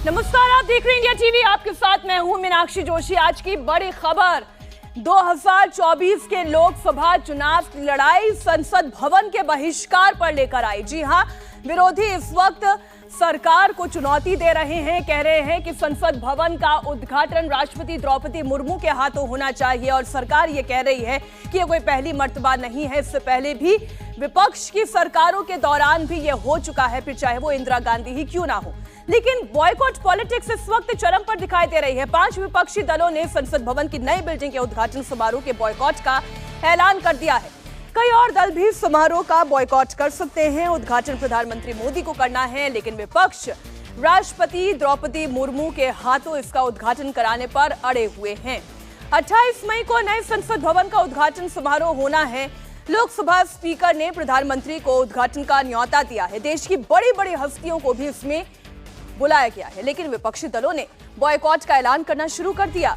नमस्कार, आप देख रहे हैं इंडिया टीवी। आपके साथ मैं हूं मीनाक्षी जोशी। आज की बड़ी खबर, 2024 के लोकसभा चुनाव की लड़ाई संसद भवन के बहिष्कार पर लेकर आई। जी हां, विरोधी इस वक्त सरकार को चुनौती दे रहे हैं। कह रहे हैं कि संसद भवन का उद्घाटन राष्ट्रपति द्रौपदी मुर्मू के हाथों होना चाहिए और सरकार ये कह रही है कि ये कोई पहली मर्तबा नहीं है। इससे पहले भी विपक्ष की सरकारों के दौरान भी ये हो चुका है, फिर चाहे वो इंदिरा गांधी ही क्यों ना हो। लेकिन बॉयकॉट पॉलिटिक्स इस वक्त चरम पर दिखाई दे रही है। 5 विपक्षी दलों ने संसद भवन की नई बिल्डिंग के उद्घाटन समारोह के बॉयकॉट का ऐलान कर दिया है। कई और दल भी समारोह का बॉयकॉट कर सकते हैं। उद्घाटन प्रधानमंत्री मोदी को करना है, लेकिन विपक्ष राष्ट्रपति द्रौपदी मुर्मू के हाथों इसका उद्घाटन कराने पर अड़े हुए हैं। 28 मई को नए संसद भवन का उद्घाटन समारोह होना है। लोकसभा स्पीकर ने प्रधानमंत्री को उद्घाटन का न्योता दिया है। देश की बड़ी बड़ी हस्तियों को भी इसमें बुलाया गया है, लेकिन विपक्षी दलों ने बॉयकॉट का ऐलान करना शुरू कर दिया।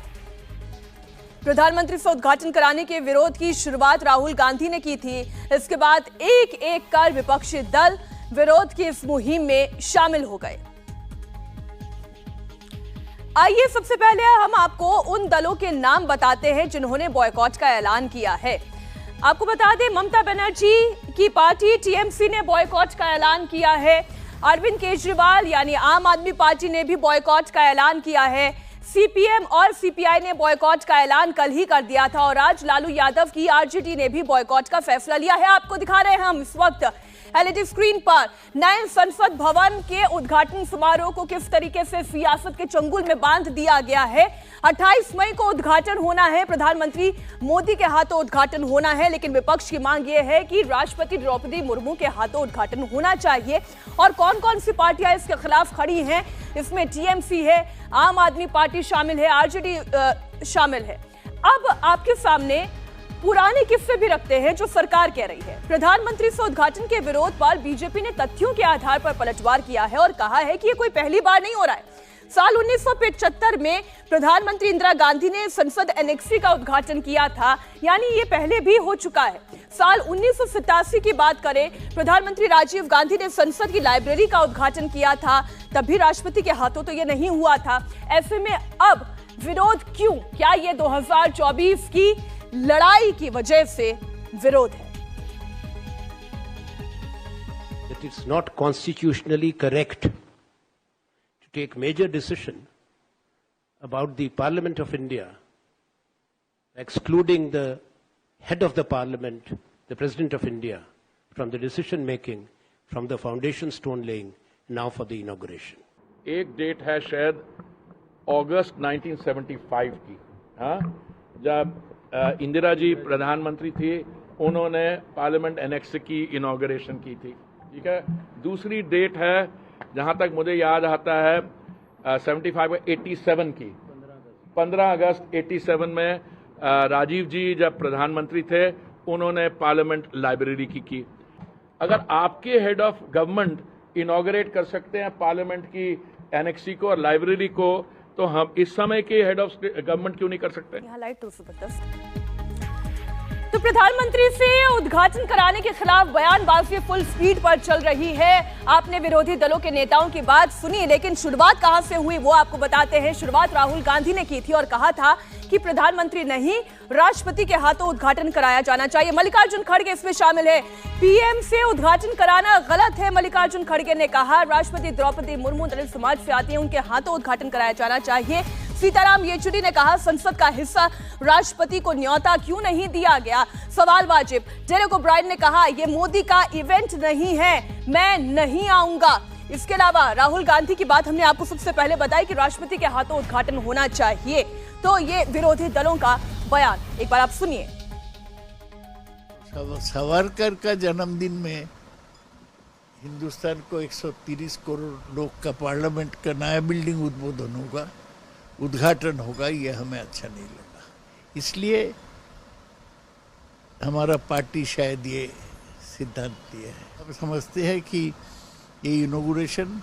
प्रधानमंत्री से उद्घाटन कराने के विरोध की शुरुआत राहुल गांधी ने की थी। इसके बाद एक एक कर विपक्षी दल विरोध की इस मुहिम में शामिल हो गए। आइए सबसे पहले हम आपको उन दलों के नाम बताते हैं जिन्होंने बॉयकॉट का ऐलान किया है। आपको बता दें, ममता बनर्जी की पार्टी टीएमसी ने बॉयकॉट का ऐलान किया है। अरविंद केजरीवाल यानी आम आदमी पार्टी ने भी बॉयकॉट का ऐलान किया है। सीपीएम और सीपीआई ने बॉयकॉट का ऐलान कल ही कर दिया था और आज लालू यादव की आरजेडी ने भी बॉयकॉट का फैसला लिया है। आपको दिखा रहे हैं हम इस वक्त एलईडी स्क्रीन पर नए संसद भवन के उद्घाटन समारोह को किस तरीके से सियासत के चंगुल में बांध दिया गया है। 28 मई को उद्घाटन होना है, प्रधानमंत्री मोदी के हाथों उद्घाटन होना है, लेकिन विपक्ष की मांग यह है कि राष्ट्रपति द्रौपदी मुर्मू के हाथों उद्घाटन होना चाहिए। और कौन कौन सी पार्टियां इसके खिलाफ खड़ी हैं, इसमें टीएमसी है, आम आदमी पार्टी शामिल है, आरजेडी शामिल है। अब आपके सामने पुराने किस्से भी रखते हैं जो सरकार कह रही है। प्रधानमंत्री से उद्घाटन के विरोध पर बीजेपी ने तथ्यों के आधार पर पलटवार किया है और कहा है कि ये कोई पहली बार नहीं हो रहा है। साल 1975 में प्रधानमंत्री इंदिरा गांधी ने संसद एनेक्सी का उद्घाटन किया था, यानी ये पहले भी हो चुका है। साल 1987 की बात करें, प्रधानमंत्री राजीव गांधी ने संसद की लाइब्रेरी का उद्घाटन किया था, तब भी राष्ट्रपति के हाथों तो ये नहीं हुआ था। ऐसे में अब विरोध क्यों? क्या ये 2024 की लड़ाई की वजह से विरोध है? It is not constitutionally correct to take major decision about the Parliament of India, excluding the head of the Parliament, the President of India, from the decision making, from the foundation stone laying, now for the inauguration. एक date है शायद अगस्त 1975 की, हाँ, जब इंदिरा जी प्रधानमंत्री थी, उन्होंने parliament annex की इनॉग्रेशन की थी। ठीक है। दूसरी डेट है, जहां तक मुझे याद आता है, 87 की 15 अगस्त 87 में राजीव जी जब प्रधानमंत्री थे, उन्होंने पार्लियामेंट लाइब्रेरी की। अगर आपके हेड ऑफ गवर्नमेंट इनॉग्रेट कर सकते हैं पार्लियामेंट की एनेक्सी को और लाइब्रेरी को, तो हम इस समय के हेड ऑफ गवर्नमेंट क्यों नहीं कर सकते? तो प्रधानमंत्री से उद्घाटन कराने के खिलाफ बयानबाजी फुल स्पीड पर चल रही है। आपने विरोधी दलों के नेताओं की बात सुनी, लेकिन शुरुआत कहां से हुई वो आपको बताते हैं। शुरुआत राहुल गांधी ने की थी और कहा था कि प्रधानमंत्री नहीं, राष्ट्रपति के हाथों उद्घाटन कराया जाना चाहिए। मल्लिकार्जुन खड़गे इसमें शामिल है। पीएम से उद्घाटन कराना गलत है, मल्लिकार्जुन खड़गे ने कहा। राष्ट्रपति द्रौपदी मुर्मू दलित समाज से आती है, उनके हाथों उद्घाटन कराया जाना चाहिए। सीताराम येचुरी ने कहा, संसद का हिस्सा राष्ट्रपति को न्योता क्यों नहीं दिया गया, सवाल वाजिब। डेरेक ओब्रायन ने कहा, यह मोदी का इवेंट नहीं है, मैं नहीं आऊंगा। इसके अलावा राहुल गांधी की बात हमने आपको सबसे पहले बताई कि राष्ट्रपति के हाथों उद्घाटन होना चाहिए। तो ये विरोधी दलों का बयान, एक बार आप सुनिए। सावरकर का जन्मदिन में हिंदुस्तान को 130 करोड़ लोग का पार्लियामेंट का नया बिल्डिंग उद्घाटन होगा, ये हमें अच्छा नहीं लगा। इसलिए हमारा पार्टी शायद ये सिद्धांत दिया है। अब समझते हैं कि ये इनॉग्रेशन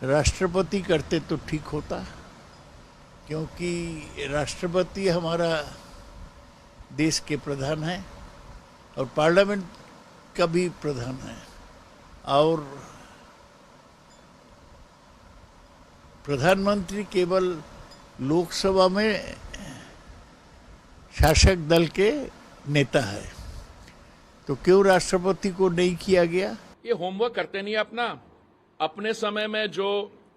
राष्ट्रपति करते तो ठीक होता, क्योंकि राष्ट्रपति हमारा देश के प्रधान है और पार्लियामेंट का भी प्रधान है, और प्रधानमंत्री केवल लोकसभा में शासक दल के नेता है, तो क्यों राष्ट्रपति को नहीं किया गया? ये होमवर्क करते नहीं अपने समय में। जो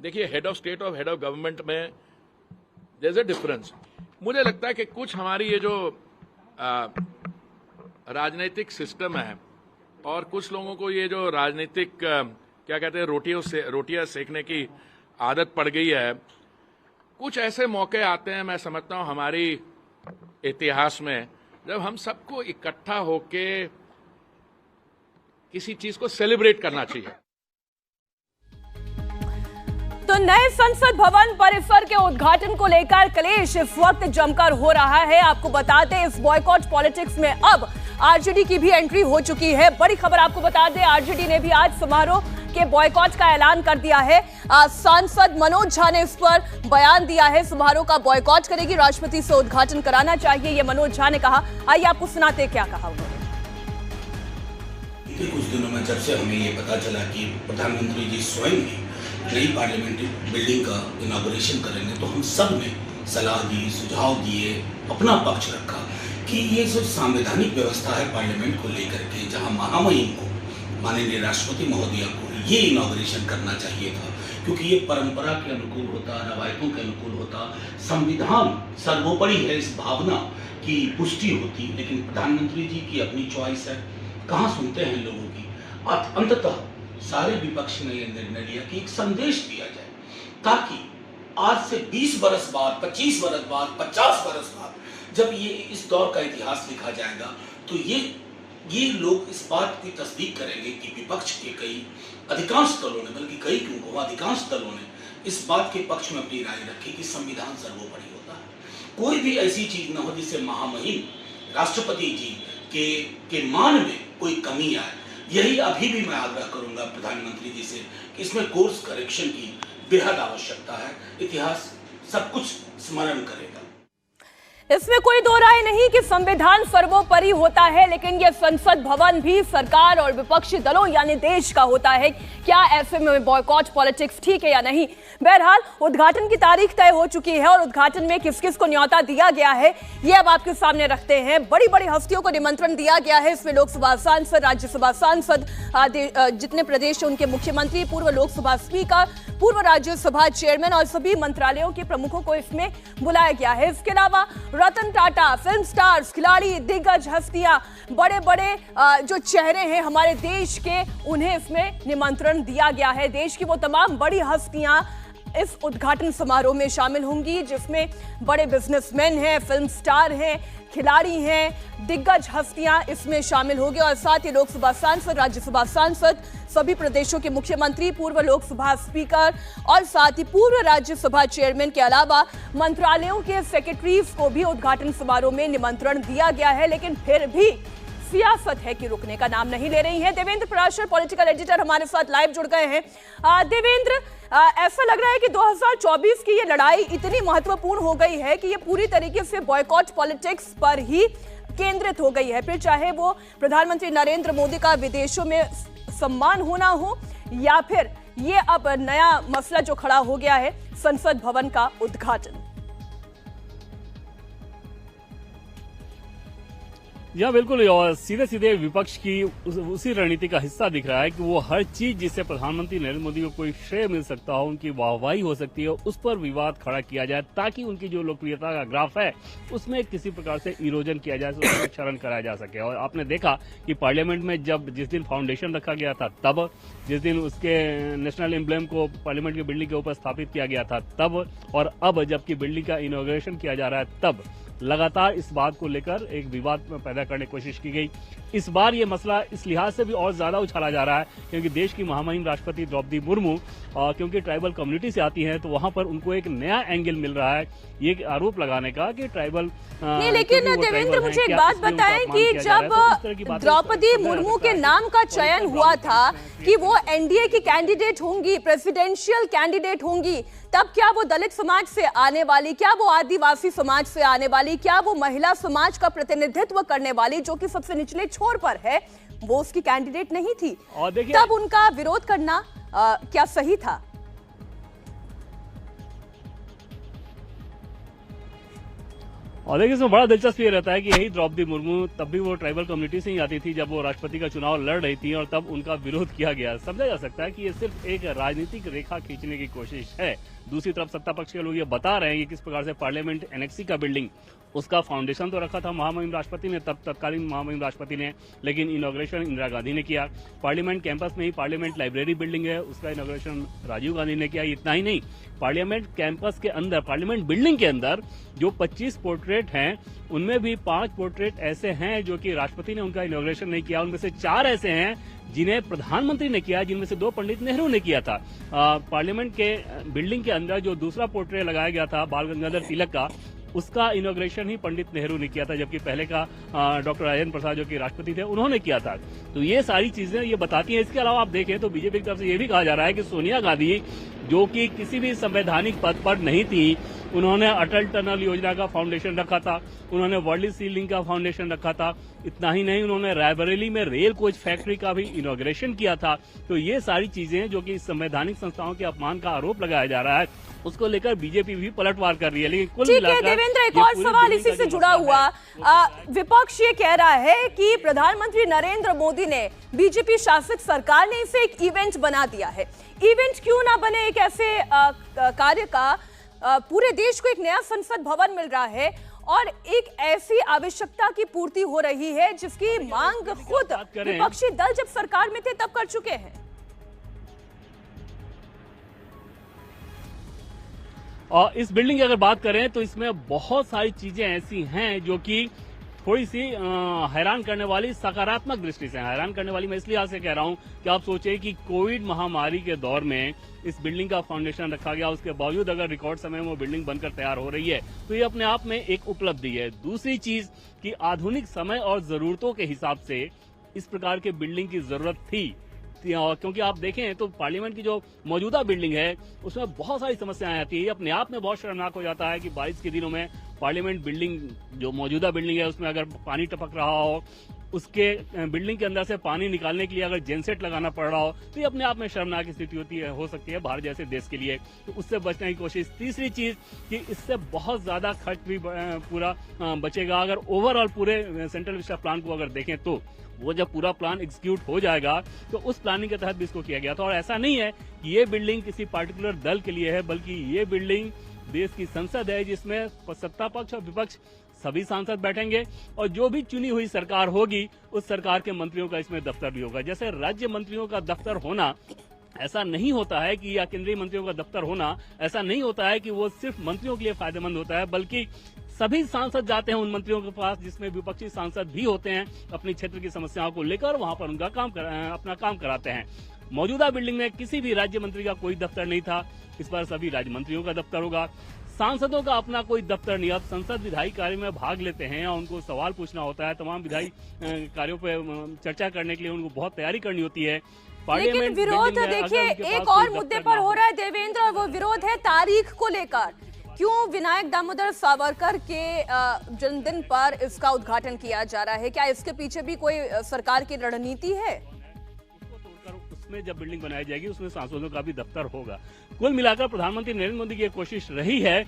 देखिए, हेड ऑफ स्टेट और हेड ऑफ गवर्नमेंट में देयर इज अ डिफरेंस। मुझे लगता है कि कुछ हमारी ये जो राजनीतिक सिस्टम है और कुछ लोगों को ये जो राजनीतिक क्या कहते हैं रोटियां सेकने की आदत पड़ गई है। कुछ ऐसे मौके आते हैं, मैं समझता हूं हमारी इतिहास में, जब हम सबको इकट्ठा होके किसी चीज को सेलिब्रेट करना चाहिए। तो नए संसद भवन परिसर के उद्घाटन को लेकर क्लेश इस वक्त जमकर हो रहा है। आपको बता दें, इस बॉयकॉट पॉलिटिक्स में अब आरजेडी की भी एंट्री हो चुकी है। बड़ी खबर आपको बता दें, आरजेडी ने भी आज समारोह के बॉयकॉट का ऐलान कर दिया है। सांसद मनोज झा ने इस पर बयान दिया है, समारोह का बॉयकॉट करेगी, राष्ट्रपति से उद्घाटन कराना चाहिए, ये मनोज झा ने कहा। आइए आपको सुनाते क्या कहा उन्होंने। कुछ दिनों में जब से हमें ये पता चला कि प्रधानमंत्री जी स्वयं ही नई पार्लियामेंट्री बिल्डिंग का इनॉग्रेशन करेंगे, तो हम सब ने सलाह दी, सुझाव दिए, अपना पक्ष रखा कि ये जो संवैधानिक व्यवस्था है पार्लियामेंट को लेकर के, जहां महामहिम को, माननीय राष्ट्रपति महोदया को ये इनॉग्रेशन करना चाहिए था, क्योंकि ये परंपरा के अनुकूल होता, रवायतों के अनुकूल होता, संविधान सर्वोपरि है, इस भावना की पुष्टि होती। लेकिन प्रधानमंत्री जी की अपनी चॉइस है, कहाँ सुनते हैं लोगों की। अंततः सारे विपक्ष ने यह निर्णय लिया कि एक संदेश दिया जाए, ताकि आज से 20 बरस बाद, 25 बरस बाद, 50 बरस बाद जब ये इस दौर का इतिहास लिखा जाएगा, तो ये लोग इस बात की तस्दीक करेंगे कि विपक्ष के कई अधिकांश दलों ने, बल्कि कई क्यों अधिकांश दलों ने इस बात के पक्ष में अपनी राय रखी कि संविधान सर्वोपरि होता है। कोई भी ऐसी चीज न हो जिससे महामहिम राष्ट्रपति जी के मान में कोई कमी आए। यही अभी भी मैं आग्रह करूंगा प्रधानमंत्री जी से कि इसमें कोर्स करेक्शन की बेहद आवश्यकता है। इतिहास सब कुछ स्मरण करेगा। इसमें कोई दो राय नहीं कि संविधान सर्वोपरि होता है, लेकिन यह संसद भवन भी सरकार और विपक्षी दलों यानी देश का होता है। क्या ऐसे में बॉयकॉट पॉलिटिक्स ठीक है या नहीं? बहरहाल उद्घाटन की तारीख तय हो चुकी है और उद्घाटन में किस किस को न्योता दिया गया है ये अब आपके सामने रखते हैं। बड़ी बड़ी हस्तियों को निमंत्रण दिया गया है। इसमें लोकसभा सांसद, राज्यसभा सांसद, जितने प्रदेश उनके मुख्यमंत्री, पूर्व लोकसभा स्पीकर, पूर्व राज्यसभा चेयरमैन और सभी मंत्रालयों के प्रमुखों को इसमें बुलाया गया है। इसके अलावा रतन टाटा, फिल्म स्टार्स, खिलाड़ी, दिग्गज हस्तियां, बड़े बड़े जो चेहरे हैं हमारे देश के, उन्हें इसमें निमंत्रण दिया गया है। देश की वो तमाम बड़ी हस्तियां इस उद्घाटन समारोह में शामिल होंगी, जिसमें बड़े बिजनेसमैन हैं, फिल्म स्टार हैं, खिलाड़ी हैं, दिग्गज हस्तियां इसमें शामिल होंगे और साथ ही लोकसभा सांसद, राज्यसभा सांसद, सभी प्रदेशों के मुख्यमंत्री, पूर्व लोकसभा स्पीकर और साथ ही पूर्व राज्यसभा चेयरमैन के अलावा मंत्रालयों के सेक्रेटरीज को भी उद्घाटन समारोह में निमंत्रण दिया गया है। लेकिन फिर भी सियासत है कि रुकने का नाम नहीं ले रही है। देवेंद्र पराशर, पॉलिटिकल एडिटर, हमारे साथ लाइव जुड़ गए हैं। देवेंद्र, ऐसा लग रहा है कि 2024 की ये लड़ाई इतनी महत्वपूर्ण हो गई है कि ये पूरी तरीके से बॉयकॉट पॉलिटिक्स पर ही केंद्रित हो गई है। फिर चाहे वो प्रधानमंत्री नरेंद्र मोदी का विदेशों में सम्मान होना हो या फिर ये अब नया मसला जो खड़ा हो गया है संसद भवन का उद्घाटन। या बिल्कुल, और सीधे सीधे विपक्ष की उसी रणनीति का हिस्सा दिख रहा है कि वो हर चीज जिससे प्रधानमंत्री नरेंद्र मोदी को कोई श्रेय मिल सकता हो, उनकी वाहवाही हो सकती है, उस पर विवाद खड़ा किया जाए ताकि उनकी जो लोकप्रियता का ग्राफ है उसमें किसी प्रकार से इरोजन किया जाए, उसमें क्षरण कराया जा सके। और आपने देखा कि पार्लियामेंट में जिस दिन फाउंडेशन रखा गया था तब, जिस दिन उसके नेशनल एम्ब्लेम को पार्लियामेंट की बिल्डिंग के ऊपर स्थापित किया गया था तब, और अब जबकि बिल्डिंग का इनॉग्रेशन किया जा रहा है तब लगातार इस बात को लेकर एक विवाद पैदा करने की कोशिश की गई। इस बार ये मसला इस लिहाज से भी और ज्यादा उछाला जा रहा है क्योंकि देश की महामहिम राष्ट्रपति द्रौपदी मुर्मू क्योंकि ट्राइबल कम्युनिटी से आती हैं, तो वहां पर उनको एक नया एंगल मिल रहा है ये आरोप लगाने का कि ट्राइबल नहीं। लेकिन देवेंद्र, मुझे एक बात बताएं कि जब द्रौपदी मुर्मू के नाम का चयन हुआ था कि वो एनडीए की कैंडिडेट होंगी, प्रेसिडेंशियल कैंडिडेट होंगी, तब क्या वो दलित समाज से आने वाली, क्या वो आदिवासी समाज से आने वाली, क्या वो महिला समाज का प्रतिनिधित्व करने वाली जो कि सबसे निचले छोर पर है, वो उसकी कैंडिडेट नहीं थी, तब उनका विरोध करना क्या सही था? और देखिए इसमें बड़ा दिलचस्प ये रहता है कि यही द्रौपदी मुर्मू तब भी वो ट्राइबल कम्युनिटी से ही आती थी जब वो राष्ट्रपति का चुनाव लड़ रही थी और तब उनका विरोध किया गया। समझा जा सकता है कि ये सिर्फ एक राजनीतिक रेखा खींचने की कोशिश है। दूसरी तरफ सत्ता पक्ष के लोग ये बता रहे हैं कि किस प्रकार से पार्लियामेंट एनेक्सी का बिल्डिंग उसका फाउंडेशन तो रखा था महामहिम राष्ट्रपति ने, तब तत्कालीन महामहिम राष्ट्रपति ने, लेकिन इनॉग्रेशन इंदिरा गांधी ने किया। पार्लियामेंट कैंपस में ही पार्लियामेंट लाइब्रेरी बिल्डिंग है, उसका इनॉग्रेशन राजीव गांधी ने किया। इतना ही नहीं, पार्लियामेंट कैंपस के अंदर, पार्लियामेंट बिल्डिंग के अंदर जो 25 पोर्ट्रेट हैं उनमें भी 5 पोर्ट्रेट ऐसे हैं जो कि राष्ट्रपति ने उनका इनॉग्रेशन नहीं किया। उनमें से 4 ऐसे हैं जिन्हें प्रधानमंत्री ने किया, जिनमें से 2 पंडित नेहरू ने किया था। पार्लियामेंट के बिल्डिंग के अंदर जो दूसरा पोर्ट्रेट लगाया गया था बाल गंगाधर तिलक का, उसका इनॉग्रेशन ही पंडित नेहरू ने किया था, जबकि पहले का डॉक्टर राजेंद्र प्रसाद जो कि राष्ट्रपति थे उन्होंने किया था। तो ये सारी चीजें ये बताती हैं। इसके अलावा आप देखें तो बीजेपी की तरफ से ये भी कहा जा रहा है कि सोनिया गांधी जो कि किसी भी संवैधानिक पद पर नहीं थी, उन्होंने अटल टनल योजना का फाउंडेशन रखा था, उन्होंने वर्ली सीलिंग का फाउंडेशन रखा था। इतना ही नहीं, उन्होंने रायबरेली में रेल कोच फैक्ट्री का भी इनॉग्रेशन किया था। तो ये सारी चीजें जो कि संवैधानिक संस्थाओं के अपमान का आरोप लगाया जा रहा है, उसको लेकर बीजेपी भी पलटवार कर रही है। लेकिन कुल मिलाकर देवेंद्र, एक और सवाल इसी से जुड़ा हुआ, विपक्ष ये कह रहा है कि प्रधानमंत्री नरेंद्र मोदी ने, बीजेपी शासित सरकार ने इसे एक इवेंट बना दिया है। इवेंट क्यों ना बने एक ऐसे कार्य का? पूरे देश को एक नया संसद भवन मिल रहा है और एक ऐसी आवश्यकता की पूर्ति हो रही है जिसकी मांग खुद विपक्षी दल जब सरकार में थे तब कर चुके हैं। और इस बिल्डिंग की अगर बात करें तो इसमें बहुत सारी चीजें ऐसी हैं जो कि थोड़ी सी हैरान करने वाली, सकारात्मक दृष्टि से हैरान करने वाली। मैं इसलिए आज से कह रहा हूं कि आप सोचें कि कोविड महामारी के दौर में इस बिल्डिंग का फाउंडेशन रखा गया, उसके बावजूद अगर रिकॉर्ड समय में वो बिल्डिंग बनकर तैयार हो रही है तो ये अपने आप में एक उपलब्धि है। दूसरी चीज कि आधुनिक समय और जरूरतों के हिसाब से इस प्रकार के बिल्डिंग की जरूरत थी, क्योंकि आप देखें तो पार्लियामेंट की जो मौजूदा बिल्डिंग है उसमें बहुत सारी समस्याएं आती है। ये अपने आप में बहुत शर्मनाक हो जाता है कि बारिश के दिनों में पार्लियामेंट बिल्डिंग, जो मौजूदा बिल्डिंग है, उसमें अगर पानी टपक रहा हो, उसके बिल्डिंग के अंदर से पानी निकालने के लिए अगर जेनसेट लगाना पड़ रहा हो, तो ये अपने आप में शर्मनाक स्थिति होती है, हो सकती है भारत जैसे देश के लिए। तो उससे बचने की कोशिश। तीसरी चीज कि इससे बहुत ज्यादा खर्च भी पूरा बचेगा। अगर ओवरऑल पूरे सेंट्रल विस्टा प्लान को अगर देखें तो वो जब पूरा प्लान एग्जीक्यूट हो जाएगा तो उस प्लानिंग के तहत भी इसको किया गया था। और ऐसा नहीं है कि ये बिल्डिंग किसी पार्टिकुलर दल के लिए है, बल्कि ये बिल्डिंग देश की संसद है जिसमें सत्ता पक्ष और विपक्ष सभी सांसद बैठेंगे और जो भी चुनी हुई सरकार होगी उस सरकार के मंत्रियों का इसमें दफ्तर भी होगा। जैसे राज्य मंत्रियों का दफ्तर होना ऐसा नहीं होता है कि, या केंद्रीय मंत्रियों का दफ्तर होना ऐसा नहीं होता है कि वो सिर्फ मंत्रियों के लिए फायदेमंद होता है, बल्कि सभी सांसद जाते हैं उन मंत्रियों के पास जिसमें विपक्षी सांसद भी होते हैं, अपनी क्षेत्र की समस्याओं को लेकर वहां पर उनका अपना काम कराते हैं। मौजूदा बिल्डिंग में किसी भी राज्य मंत्री का कोई दफ्तर नहीं था, इस बार सभी राज्य मंत्रियों का दफ्तर होगा। सांसदों का अपना कोई दफ्तर नहीं। अब संसद विधायी कार्य में भाग लेते हैं और उनको सवाल पूछना होता है, तमाम विधायी कार्यों पर चर्चा करने के लिए उनको बहुत तैयारी करनी होती है। लेकिन विरोध देखिए एक और मुद्दे पर हो रहा है देवेंद्र, और वो विरोध है तारीख को लेकर। क्यों विनायक दामोदर सावरकर के जन्मदिन पर इसका उद्घाटन किया जा रहा है? क्या इसके पीछे भी कोई सरकार की रणनीति है? उसमें जब बिल्डिंग बनाई जाएगी उसमें सांसदों का भी दफ्तर होगा। कुल मिलाकर प्रधानमंत्री नरेंद्र मोदी की कोशिश रही है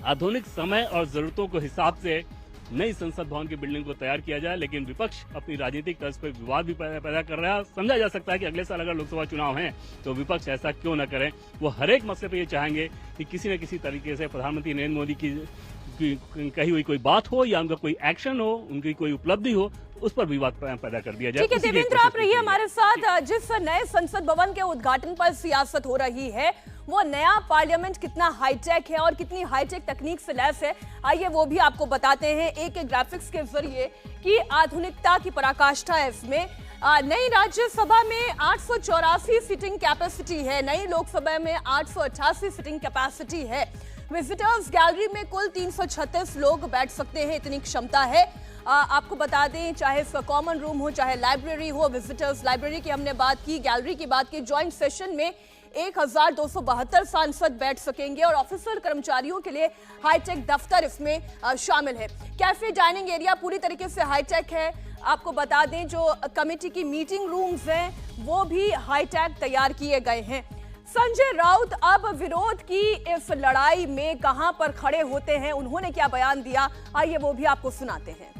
आधुनिक समय और जरूरतों के हिसाब से नई संसद भवन की बिल्डिंग को तैयार किया जाए, लेकिन विपक्ष अपनी राजनीतिक तर्ज पर विवाद भी पैदा कर रहा है। समझा जा सकता है कि अगले साल अगर लोकसभा चुनाव हैं तो विपक्ष ऐसा क्यों न करें। वो हर एक मसले पर ये चाहेंगे कि किसी न किसी तरीके से प्रधानमंत्री नरेंद्र मोदी की कही हुई कोई बात हो या उनका कोई एक्शन हो, उनकी कोई उपलब्धि हो, उस पर विवाद पैदा कर दिया जाए। ठीक है देवेंद्र, आप रहिए हमारे साथ। जिस नए संसद भवन के उद्घाटन पर सियासत हो रही है, वो नया पार्लियामेंट कितना हाईटेक है और कितनी हाईटेक तकनीक से लैस है, आइए वो भी आपको बताते हैं एक ग्राफिक्स के जरिए कि आधुनिकता की पराकाष्ठा है इसमें। नई राज्यसभा में 884 सीटिंग कैपेसिटी है, नई लोकसभा में 888 सीटिंग कैपेसिटी है। विजिटर्स गैलरी में कुल 336 लोग बैठ सकते हैं, इतनी क्षमता है। आपको बता दें, चाहे कॉमन रूम हो, चाहे लाइब्रेरी हो, विजिटर्स लाइब्रेरी की हमने बात की, गैलरी की बात की, ज्वाइंट सेशन में 1272 सांसद बैठ सकेंगे और ऑफिसर कर्मचारियों के लिए हाईटेक दफ्तर इसमें शामिल है। कैफे डाइनिंग एरिया पूरी तरीके से हाईटेक है। आपको बता दें जो कमेटी की मीटिंग रूम्स हैं वो भी हाईटेक तैयार किए गए हैं। संजय राउत अब विरोध की इस लड़ाई में कहां पर खड़े होते हैं, उन्होंने क्या बयान दिया, आइए वो भी आपको सुनाते हैं।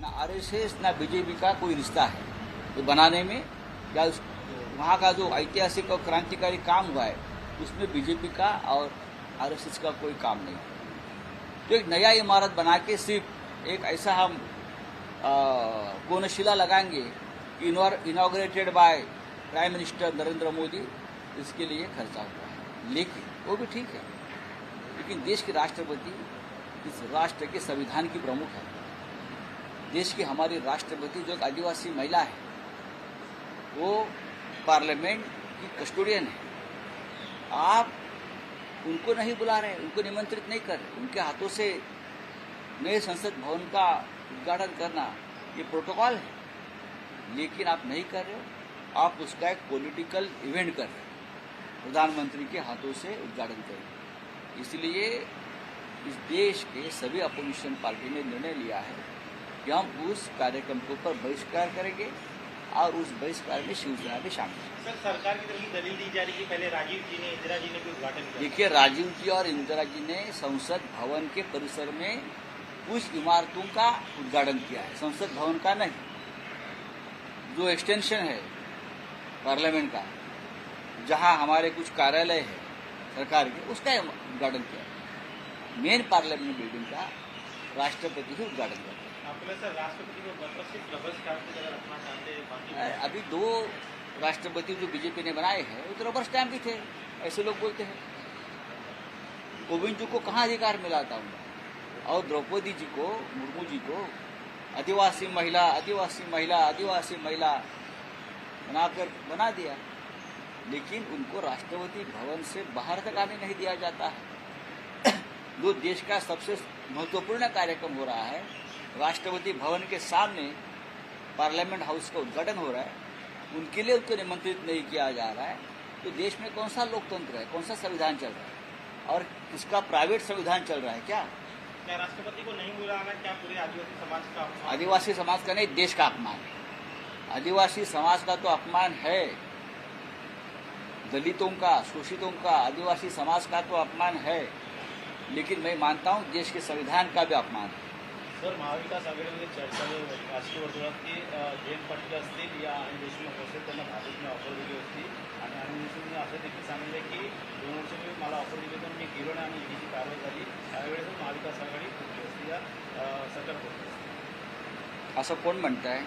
ना आरएसएस ना बीजेपी का कोई रिश्ता है ये बनाने में, या वहाँ का जो ऐतिहासिक और क्रांतिकारी काम हुआ है उसमें बीजेपी का और आरएसएस का कोई काम नहीं। तो एक नया इमारत बना के सिर्फ एक ऐसा हम कोनशिला लगाएंगे inaugurated by prime minister Narendra Modi, इसके लिए खर्चा हुआ है। लेकिन वो भी ठीक है, लेकिन देश के राष्ट्रपति इस राष्ट्र के संविधान की प्रमुख है। देश की हमारी राष्ट्रपति जो एक आदिवासी महिला है वो पार्लियामेंट की कस्टोडियन है। आप उनको नहीं बुला रहे, उनको निमंत्रित नहीं कर रहे, उनके हाथों से नए संसद भवन का उद्घाटन करना ये प्रोटोकॉल है, लेकिन आप नहीं कर रहे हो। आप उसका एक पॉलिटिकल इवेंट कर रहे हो, प्रधानमंत्री के हाथों से उद्घाटन करें। इसलिए इस देश के सभी अपोजिशन पार्टी ने निर्णय लिया है कि हम उस कार्यक्रम के ऊपर बहिष्कार करेंगे और उस बहिष्कार में शिवसेना भी शामिल है। सर, सरकार की तरफ से दलील दी जा रही है कि पहले राजीव जी ने, इंदिरा जी ने भी उद्घाटन किया। देखिए, राजीव जी और इंदिरा जी ने संसद भवन के परिसर में कुछ इमारतों का उद्घाटन किया है, संसद भवन का नहीं। जो एक्सटेंशन है पार्लियामेंट का, जहां हमारे कुछ कार्यालय है सरकार के, उसका उद्घाटन किया है। मेन पार्लियामेंट बिल्डिंग का राष्ट्रपति ही उद्घाटन करते हैं। आपको सर राष्ट्रपति को मतलब सिर्फ रबर स्टैंप की तरह रखना चाहते हैं? बाकी अभी 2 राष्ट्रपति जो बीजेपी ने बनाए हैं वो तो रबर स्टैंप भी थे, ऐसे लोग बोलते हैं। कोविंद जी को कहाँ अधिकार मिला था उनका, और द्रौपदी जी को, मुर्मू जी को आदिवासी महिला आदिवासी महिला आदिवासी महिला बनाकर बना दिया, लेकिन उनको राष्ट्रपति भवन से बाहर तक आने नहीं दिया जाता है। जो देश का सबसे महत्वपूर्ण कार्यक्रम हो रहा है, राष्ट्रपति भवन के सामने पार्लियामेंट हाउस का उद्घाटन हो रहा है, उनके लिए उनको निमंत्रित नहीं किया जा रहा है। तो देश में कौन सा लोकतंत्र है, कौन सा संविधान चल रहा है, और किसका प्राइवेट संविधान चल रहा है? क्या राष्ट्रपति को नहीं बुलाना क्या पूरे आदिवासी समाज का अपमान? आदिवासी समाज का नहीं, देश का अपमान है। आदिवासी समाज का तो अपमान है, दलितों का, शोषितों का, आदिवासी समाज का तो अपमान है, लेकिन मैं मानता हूँ देश के संविधान का भी अपमान है। सर, महाविकास आघाडीमध्ये चर्चा राजकीय वर्तुळात की जयंत पाटील असतील या अनिल देशमुख असेल त्यांना भाजपने ऑफर दिली होती, आणि अनिल देशमुखने असं देखील सांगितले की 2 वर्षापूर्वी मला ऑफर दिली पण मी गेलो नाही आणि ईडीची कारवाई झाली, त्यावेळेस महाविकास आघाडी फुटली असती या सतर्क होती असती। असं कोण म्हणताय?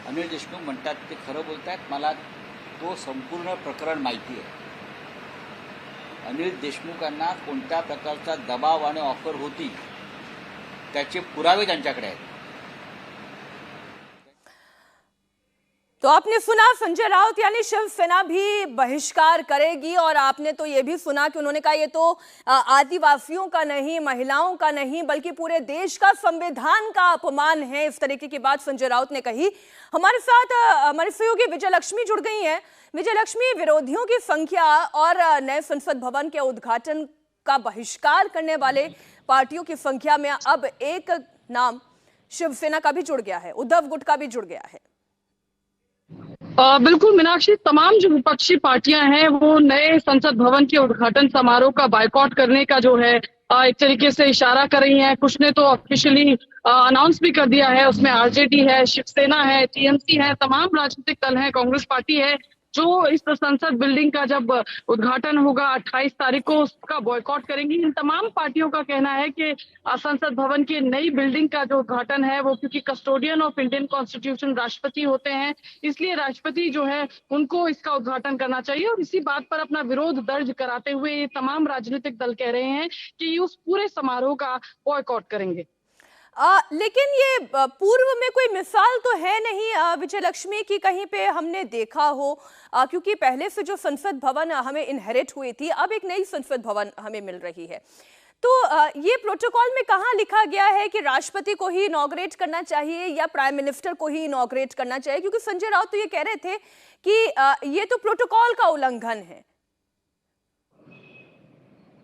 अनिल देशमुख म्हणतात, ते खरं बोलतायत। मला तो संपूर्ण प्रकरण माहिती आहे। अनिल देशमुखांना कोणत्या प्रकारचा दबाव आणि ऑफर होती त्याचे पुरावे त्यांच्याकडे आहेत। तो आपने सुना, संजय राउत यानी शिवसेना भी बहिष्कार करेगी, और आपने तो ये भी सुना कि उन्होंने कहा ये तो आदिवासियों का नहीं, महिलाओं का नहीं, बल्कि पूरे देश का संविधान का अपमान है। इस तरीके की बात संजय राउत ने कही। हमारे साथ हमारी सहयोगी विजय लक्ष्मी जुड़ गई हैं। विजय लक्ष्मी, विरोधियों की संख्या और नए संसद भवन के उद्घाटन का बहिष्कार करने वाले पार्टियों की संख्या में अब एक नाम शिवसेना का भी जुड़ गया है, उद्धव गुट का भी जुड़ गया है। बिल्कुल मीनाक्षी, तमाम जो विपक्षी पार्टियां हैं वो नए संसद भवन के उद्घाटन समारोह का बायकॉट करने का जो है एक तरीके से इशारा कर रही हैं। कुछ ने तो ऑफिशियली अनाउंस भी कर दिया है। उसमें आरजेडी है, शिवसेना है, टीएमसी है, तमाम राजनीतिक दल हैं, कांग्रेस पार्टी है, जो इस संसद बिल्डिंग का जब उद्घाटन होगा 28 तारीख को उसका बॉयकॉट करेंगी। इन तमाम पार्टियों का कहना है कि संसद भवन की नई बिल्डिंग का जो उद्घाटन है वो, क्योंकि कस्टोडियन ऑफ इंडियन कॉन्स्टिट्यूशन राष्ट्रपति होते हैं, इसलिए राष्ट्रपति जो है उनको इसका उद्घाटन करना चाहिए। और इसी बात पर अपना विरोध दर्ज कराते हुए ये तमाम राजनीतिक दल कह रहे हैं कि उस पूरे समारोह का बॉयकॉट करेंगे। लेकिन ये पूर्व में कोई मिसाल तो है नहीं विजय लक्ष्मी की कहीं पे हमने देखा हो, क्योंकि पहले से जो संसद भवन हमें इनहेरिट हुई थी, अब एक नई संसद भवन हमें मिल रही है। तो ये प्रोटोकॉल में कहाँ लिखा गया है कि राष्ट्रपति को ही इनॉग्रेट करना चाहिए या प्राइम मिनिस्टर को ही इनॉग्रेट करना चाहिए? क्योंकि संजय राउत तो ये कह रहे थे कि ये तो प्रोटोकॉल का उल्लंघन है।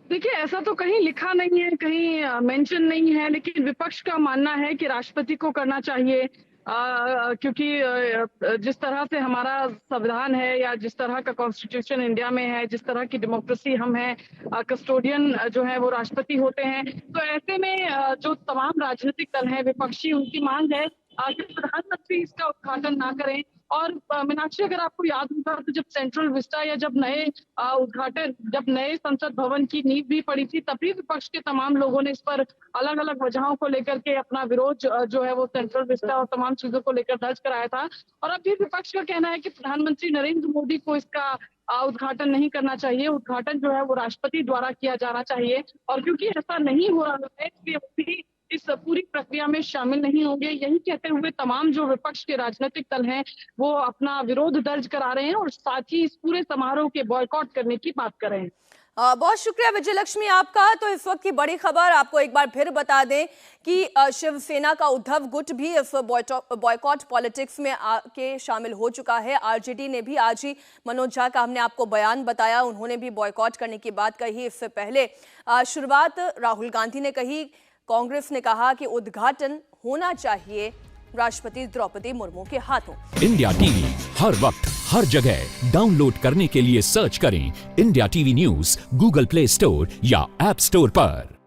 देखिए, ऐसा तो कहीं लिखा नहीं है, कहीं मेंशन नहीं है, लेकिन विपक्ष का मानना है कि राष्ट्रपति को करना चाहिए। क्योंकि जिस तरह से हमारा संविधान है या जिस तरह का कॉन्स्टिट्यूशन इंडिया में है, जिस तरह की डेमोक्रेसी हम हैं, कस्टोडियन जो है वो राष्ट्रपति होते हैं। तो ऐसे में जो तमाम राजनीतिक दल हैं विपक्षी, उनकी मांग है कि प्रधानमंत्री इसका उद्घाटन ना करें। और मीनाक्षी, अगर आपको याद होगा तो जब सेंट्रल विस्टा या जब नए संसद भवन की नींव भी पड़ी थी, तभी विपक्ष के तमाम लोगों ने इस पर अलग अलग वजहों को लेकर के अपना विरोध जो है वो सेंट्रल विस्टा और तमाम चीजों को लेकर दर्ज कराया था। और अब भी विपक्ष का कहना है कि प्रधानमंत्री नरेंद्र मोदी को इसका उद्घाटन नहीं करना चाहिए, उद्घाटन जो है वो राष्ट्रपति द्वारा किया जाना चाहिए। और क्योंकि ऐसा नहीं हो रहा है, इसलिए वो भी इस पूरी प्रक्रिया में शामिल नहीं होंगे। यही कहते हुए तमाम जो विपक्ष के राजनीतिक दल हैं वो अपना विरोध दर्ज करा रहे हैं और साथ ही इस पूरे समारोह के बॉयकॉट करने की बात कर रहे हैं। बहुत शुक्रिया विजय लक्ष्मी आपका। तो इस वक्त की बड़ी खबर आपको एक बार फिर बता दें कि शिवसेना का उद्धव गुट भी इस बॉयकॉट पॉलिटिक्स में आके शामिल हो चुका है। आरजेडी ने भी आज ही, मनोज झा का हमने आपको बयान बताया, उन्होंने भी बॉयकॉट करने की बात कही। इससे पहले शुरुआत राहुल गांधी ने कही, कांग्रेस ने कहा कि उद्घाटन होना चाहिए राष्ट्रपति द्रौपदी मुर्मू के हाथों। इंडिया टीवी हर वक्त हर जगह डाउनलोड करने के लिए सर्च करें India TV news Google play store या ऐप स्टोर पर।